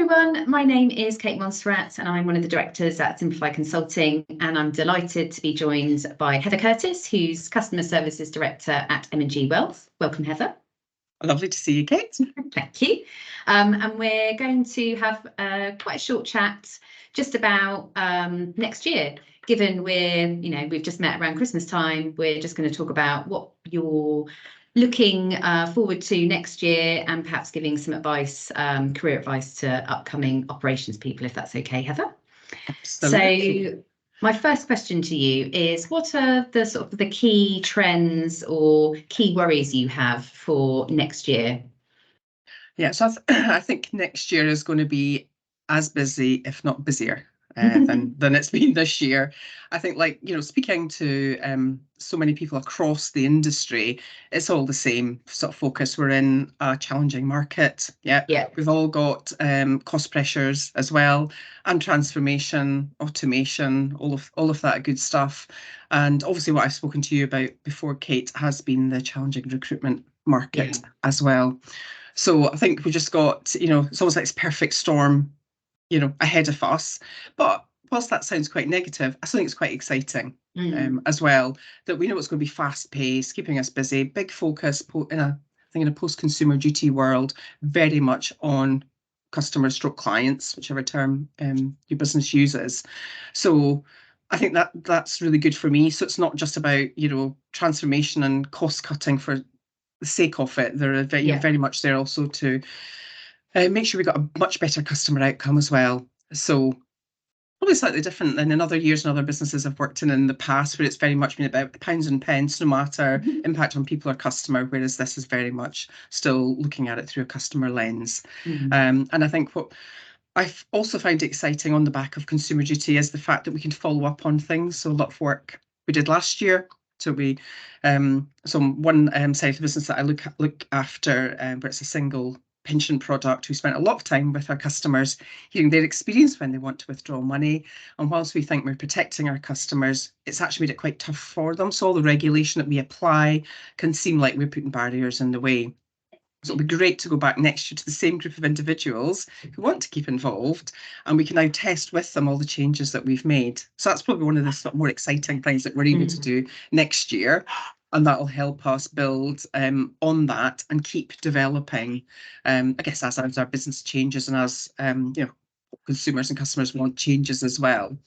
everyone, my name is Kate Montserrat and I'm one of the directors at Simplify Consulting, and I'm delighted to be joined by Heather Curtis, who's Customer Services Director at M&G Wealth. Welcome, Heather. Lovely to see you, Kate. Thank you. And we're going to have quite a short chat just about next year. Given we've just met around Christmas time, we're just going to talk about what you're looking forward to next year and perhaps giving some advice, career advice to upcoming operations people, if that's okay, Heather. Absolutely. So my first question to you is, what are the sort of the key trends or key worries you have for next year? Yeah, so I think next year is going to be as busy, if not busier, than it's been this year. I think, speaking to so many people across the industry, it's all the same sort of focus. We're in a challenging market. Yeah. We've all got cost pressures as well, and transformation, automation, all of that good stuff. And obviously, what I've spoken to you about before, Kate, has been the challenging recruitment market as well. So I think we just got, it's almost like it's perfect storm, ahead of us. But whilst that sounds quite negative, I still think it's quite exciting as well, that we know it's going to be fast paced, keeping us busy, big focus in a post-consumer duty world, very much on customers stroke clients, whichever term your business uses. So I think that's really good for me. So it's not just about, transformation and cost cutting for the sake of it. They're very much there also to make sure we got a much better customer outcome as well. So probably slightly different than in other years and other businesses I've worked in the past, where it's very much been about pounds and pence, no matter impact on people or customer, whereas this is very much still looking at it through a customer lens. And I think what I also find exciting on the back of consumer duty is the fact that we can follow up on things. So a lot of work we did last year. So we, one side of the business that I look after, where it's a single pension product, we spent a lot of time with our customers, hearing their experience when they want to withdraw money. And whilst we think we're protecting our customers, it's actually made it quite tough for them. So all the regulation that we apply can seem like we're putting barriers in the way. So it'll be great to go back next year to the same group of individuals who want to keep involved, and we can now test with them all the changes that we've made. So that's probably one of the sort of more exciting things that we're able to do next year, and that'll help us build on that and keep developing, I guess, as our business changes and as consumers and customers want changes as well.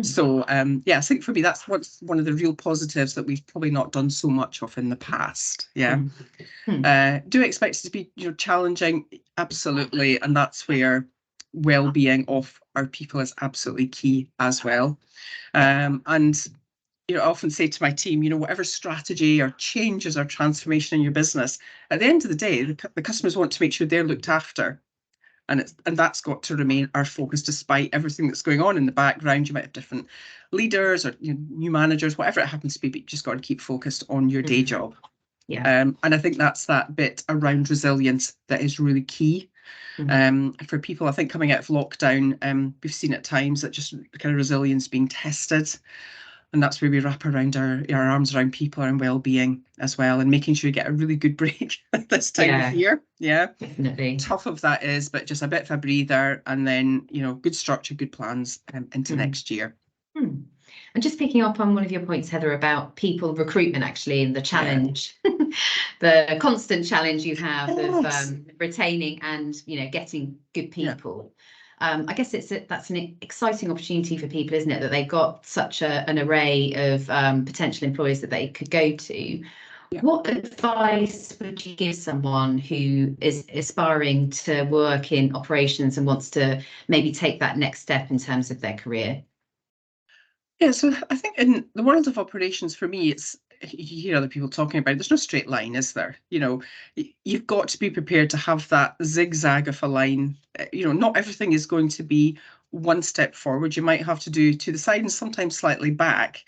So I think for me that's what's one of the real positives that we've probably not done so much of in the past. Do I expect it to be challenging? Absolutely, and that's where well-being of our people is absolutely key as well. And I often say to my team, whatever strategy or changes or transformation in your business, at the end of the day, the customers want to make sure they're looked after. And that's got to remain our focus, despite everything that's going on in the background. You might have different leaders or new managers, whatever it happens to be, but you just got to keep focused on your day job. And I think that's that bit around resilience that is really key for people. I think coming out of lockdown, we've seen at times that just kind of resilience being tested. And that's where we wrap around our arms around people and well-being as well, and making sure you get a really good break at this time of year. Yeah, definitely. Tough of that is, but just a bit of a breather, and then good structure, good plans into next year. And just picking up on one of your points, Heather, about people recruitment, actually, and the challenge, the constant challenge you have of retaining and getting good people. I guess that's an exciting opportunity for people, isn't it? That they've got such an array of potential employers that they could go to. What advice would you give someone who is aspiring to work in operations and wants to maybe take that next step in terms of their career? Yeah, so I think in the world of operations, for me, it's, you hear other people talking about it, there's no straight line, is there? You've got to be prepared to have that zigzag of a line. Not everything is going to be one step forward. You might have to do to the side and sometimes slightly back,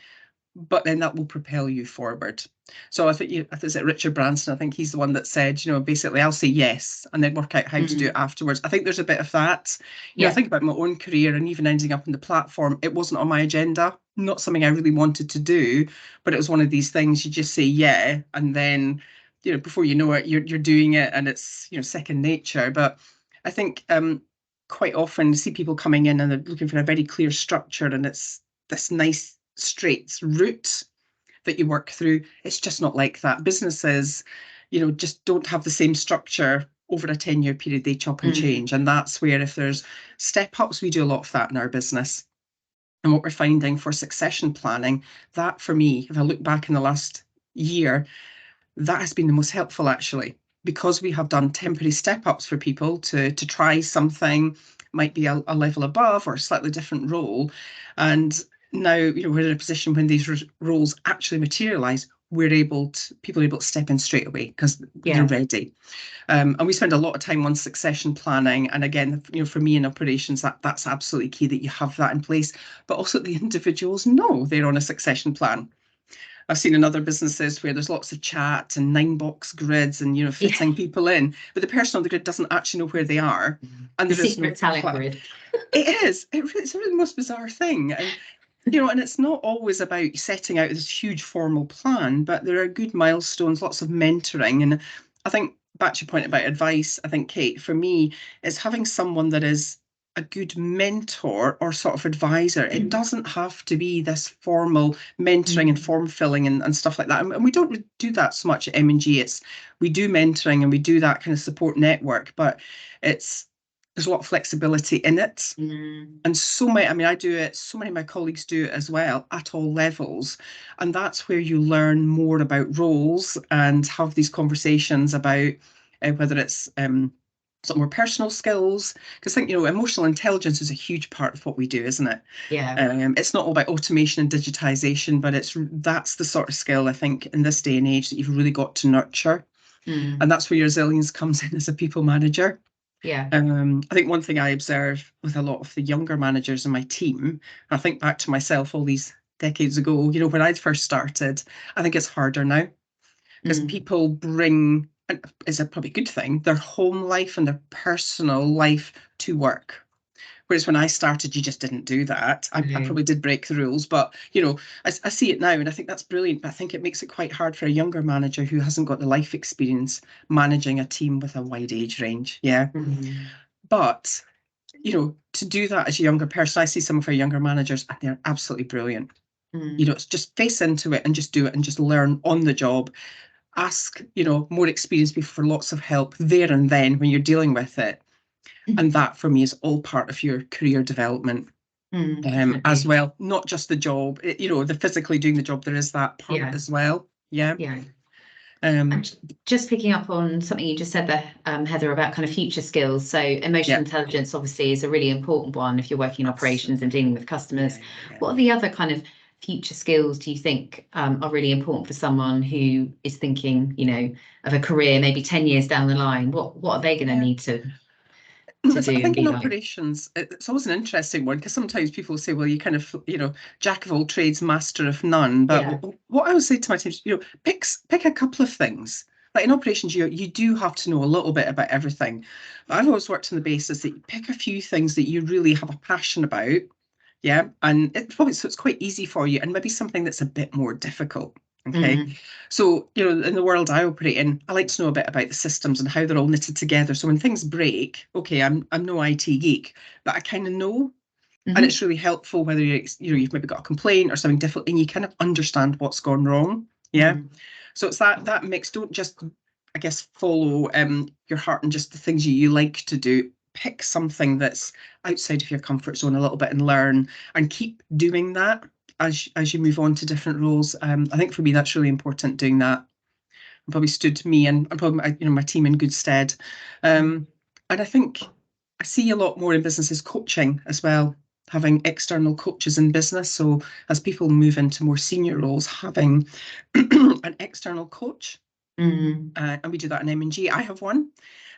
but then that will propel you forward. So I think is it Richard Branson? I think he's the one that said, basically, I'll say yes and then work out how to do it afterwards. I think there's a bit of that. I think about my own career and even ending up on the platform. It wasn't on my agenda, not something I really wanted to do, but it was one of these things you just say yeah, and then before you know it, you're doing it, and it's second nature. But I think quite often see people coming in and they're looking for a very clear structure, and it's this nice straight route that you work through. It's just not like that. Businesses, just don't have the same structure over a 10-year period. They chop and change. And that's where, if there's step ups, we do a lot of that in our business. And what we're finding for succession planning, that for me, if I look back in the last year, that has been the most helpful, actually, because we have done temporary step ups for people to try something, might be a level above or a slightly different role. And now, we're in a position when these roles actually materialize, people are able to step in straight away because they're ready. And we spend a lot of time on succession planning. And again, for me in operations, that's absolutely key that you have that in place. But also the individuals know they're on a succession plan. I've seen in other businesses where there's lots of chat and 9-box grids and fitting people in, but the person on the grid doesn't actually know where they are. And the secret talent grid. It is. It's a really most bizarre thing. And and it's not always about setting out this huge formal plan, but there are good milestones, lots of mentoring. And I think back to your point about advice, I think, Kate, for me, is having someone that is a good mentor or sort of advisor. It doesn't have to be this formal mentoring and form filling and stuff like that. And we don't do that so much at M&G. We do mentoring and we do that kind of support network, but there's a lot of flexibility in it. And I do it, so many of my colleagues do it as well at all levels. And that's where you learn more about roles and have these conversations about whether it's some more personal skills. Because I think, emotional intelligence is a huge part of what we do, isn't it? Yeah. It's not all about automation and digitization, but that's the sort of skill I think in this day and age that you've really got to nurture. And that's where your resilience comes in as a people manager. Yeah. I think one thing I observe with a lot of the younger managers in my team, I think back to myself all these decades ago, when I first started, I think it's harder now because people bring, and is a probably good thing, their home life and their personal life to work. Whereas when I started, you just didn't do that. I probably did break the rules, but I see it now and I think that's brilliant. But I think it makes it quite hard for a younger manager who hasn't got the life experience managing a team with a wide age range. Yeah. But to do that as a younger person, I see some of our younger managers and they're absolutely brilliant. It's just face into it and just do it and just learn on the job. Ask, more experienced people for lots of help there and then when you're dealing with it. And that for me is all part of your career development as well, not just the job, the physically doing the job, there is that part as well. Yeah. Just picking up on something you just said there, Heather, about kind of future skills. So emotional intelligence obviously is a really important one if you're working in operations and dealing with customers. What are the other kind of future skills do you think are really important for someone who is thinking, of a career maybe 10 years down the line? What are they going to need to do? I think in operations, it's always an interesting one because sometimes people say, well, you kind of, jack of all trades, master of none. But what I would say to my team is, pick a couple of things. Like in operations, you do have to know a little bit about everything. But I've always worked on the basis that you pick a few things that you really have a passion about. Yeah. And so it's quite easy for you and maybe something that's a bit more difficult. Okay. So, in the world I operate in, I like to know a bit about the systems and how they're all knitted together. So when things break, okay, I'm no IT geek, but I kind of know. And it's really helpful whether you've maybe got a complaint or something different and you kind of understand what's gone wrong. Yeah. So it's that mix. Don't just, I guess, follow your heart and just the things you like to do. Pick something that's outside of your comfort zone a little bit and learn and keep doing that as you move on to different roles. I think for me, that's really important, doing that. And probably stood me and probably my team in good stead. And I think I see a lot more in businesses coaching as well, having external coaches in business. So as people move into more senior roles, having an external coach. And we do that in M&G. I have one.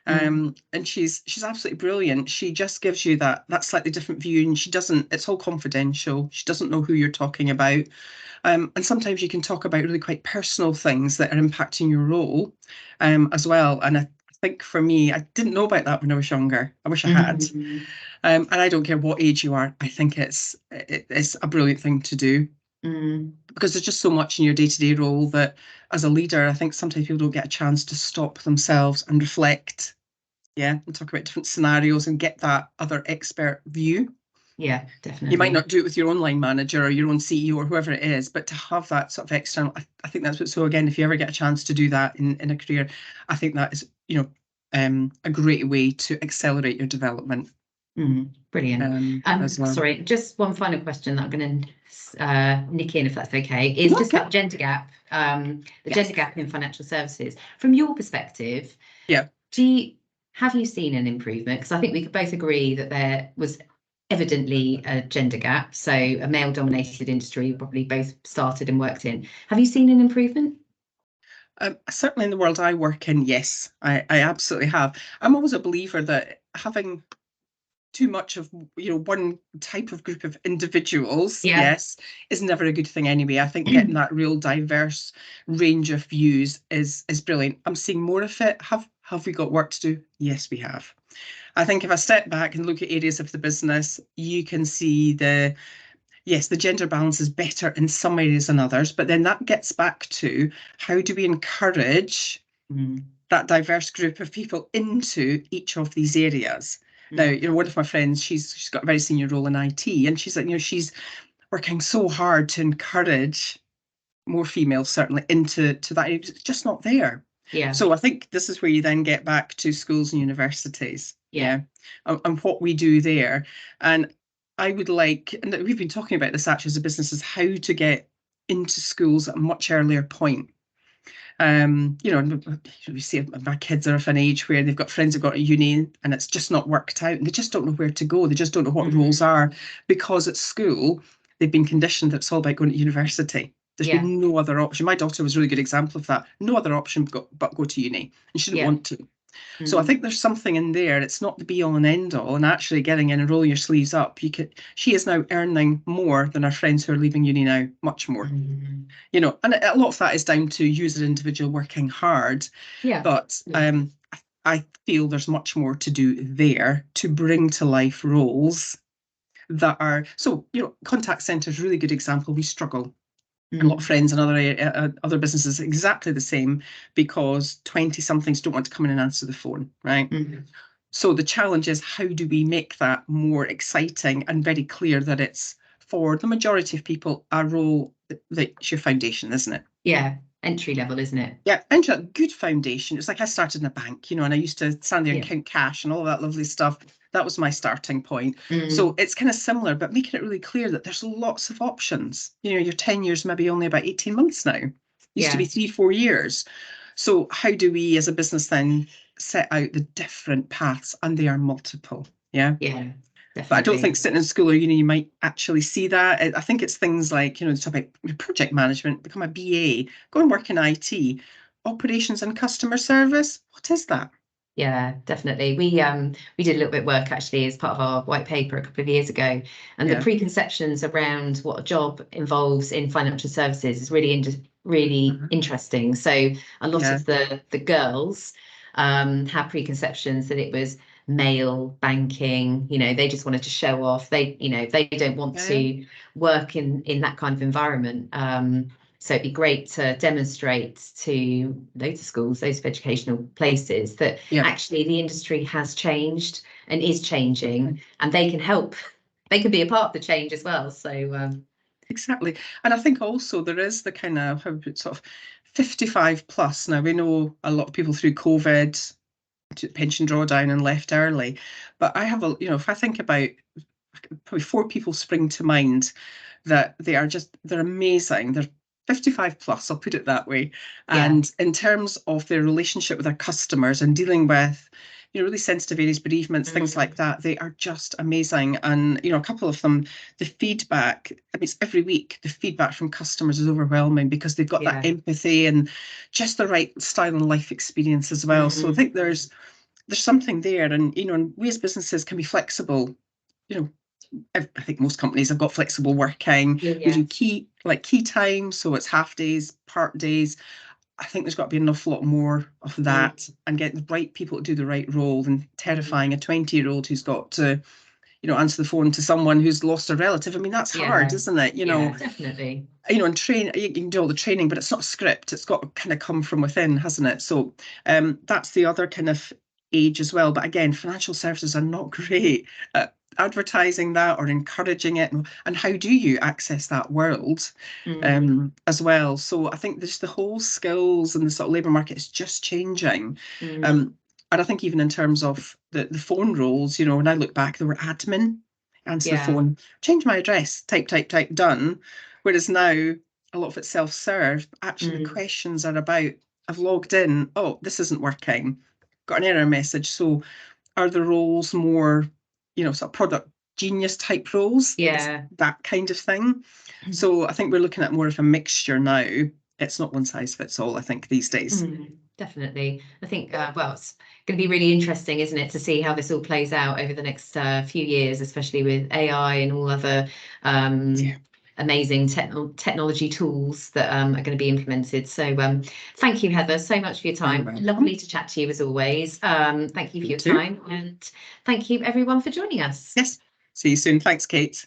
And she's absolutely brilliant. She just gives you that slightly different view, and it's all confidential. She doesn't know who you're talking about. And sometimes you can talk about really quite personal things that are impacting your role as well. And I think for me, I didn't know about that when I was younger. I wish I had. And I don't care what age you are. I think it's a brilliant thing to do. Because there's just so much in your day-to-day role that as a leader, I think sometimes people don't get a chance to stop themselves and reflect Yeah, and talk about different scenarios and get that other expert view. Yeah, You definitely. might not do it with your own line manager or your own CEO or whoever it is, but to have that sort of external, I think that's what, so again, if you ever get a chance to do that in a career, I think that is, a great way to accelerate your development. Brilliant. As well. Sorry, just one final question that I'm going to nick in, if that's okay, is just about gender gap, the gender gap in financial services. From your perspective, Yeah. Have you seen an improvement? Because I think we could both agree that there was evidently a gender gap. So a male-dominated industry, you probably both started and worked in. Have you seen an improvement? Certainly in the world I work in, yes, I absolutely have. I'm always a believer that having too much of one type of group of individuals, yes, is never a good thing anyway. I think getting that real diverse range of views is brilliant. I'm seeing more of it. Have we got work to do? Yes, we have. I think if I step back and look at areas of the business, you can see the gender balance is better in some areas than others, but then that gets back to how do we encourage that diverse group of people into each of these areas. Now, one of my friends, she's got a very senior role in IT, and she's like, she's working so hard to encourage more females certainly into that. It's just not there. Yeah. So I think this is where you then get back to schools and universities. Yeah. And what we do there. And I would like, and we've been talking about this actually as a business, is how to get into schools at a much earlier point. We see my kids are of an age where they've got friends who've got a uni and it's just not worked out and they just don't know where to go. They just don't know what roles are, because at school they've been conditioned that it's all about going to university. There's been no other option. My daughter was a really good example of that. No other option but go to uni, and she didn't want to. So I think there's something in there. It's not the be all and end all, and actually getting in and rolling your sleeves up. She is now earning more than her friends who are leaving uni now, much more. And a lot of that is down to you as an individual working hard. But I feel there's much more to do there to bring to life roles that are, so, contact centre is a really good example. We struggle. A lot of friends and other businesses exactly the same, because 20-somethings don't want to come in and answer the phone, right? So the challenge is, how do we make that more exciting and very clear that it's, for the majority of people, a role that's your foundation, isn't it? Yeah, entry level, isn't it? Yeah, entry, good foundation. It's like I started in a bank, and I used to stand there and count cash and all that lovely stuff. That was my starting point. So it's kind of similar, but making it really clear that there's lots of options. Your 10 years, maybe only about 18 months now. Used to be 3-4 years. So how do we as a business then set out the different paths? And they are multiple. Yeah. Yeah. Definitely. But I don't think sitting in school or uni, you might actually see that. I think it's things like, talk about project management, become a BA, go and work in IT, operations and customer service. What is that? Yeah, definitely. We did a little bit of work actually as part of our white paper a couple of years ago, and the preconceptions around what a job involves in financial services is really interesting. So a lot of the girls had preconceptions that it was male banking. They just wanted to show off. They don't want to work in that kind of environment. So it'd be great to demonstrate to loads of schools, loads of educational places, that actually the industry has changed and is changing, and they can help. They can be a part of the change as well. So exactly. And I think also there is the kind of sort of 55 plus. Now, we know a lot of people through COVID, pension drawdown and left early. But I have if I think about, probably 4 people spring to mind that they're amazing. They're 55 plus, I'll put it that way. And in terms of their relationship with their customers and dealing with, really sensitive areas, bereavements, things like that, they are just amazing. And, a couple of them, the feedback, it's every week, the feedback from customers is overwhelming, because they've got that empathy and just the right style and life experience as well. So I think there's something there. And, and we as businesses can be flexible. I think most companies have got flexible working. We do key time, so it's half days, part days. I think there's got to be an awful lot more of that, and get the right people to do the right role than terrifying a 20-year-old who's got to, answer the phone to someone who's lost a relative. I mean, that's hard, isn't it? Definitely. And train, you can do all the training, but it's not a script. It's got to kind of come from within, hasn't it? So that's the other kind of age as well. But again, financial services are not great at advertising that or encouraging it. And how do you access that world as well? So I think there's the whole skills and the sort of labour market is just changing. And I think even in terms of the phone roles, you know, when I look back, there were admin, answer the phone, change my address, type, done. Whereas now a lot of it's self-serve. Actually, the questions are about, I've logged in, oh, this isn't working, got an error message. So are the roles more, you know, sort of product genius type roles? Yeah. That kind of thing. So I think we're looking at more of a mixture now. It's not one size fits all, I think, these days. Definitely. I think, well, it's going to be really interesting, isn't it, to see how this all plays out over the next few years, especially with AI and all other amazing technology tools that are going to be implemented. So thank you, Heather, so much for your time. Lovely to chat to you as always. Thank you for your time, and thank you everyone for joining us. Yes. See you soon. Thanks, Kate.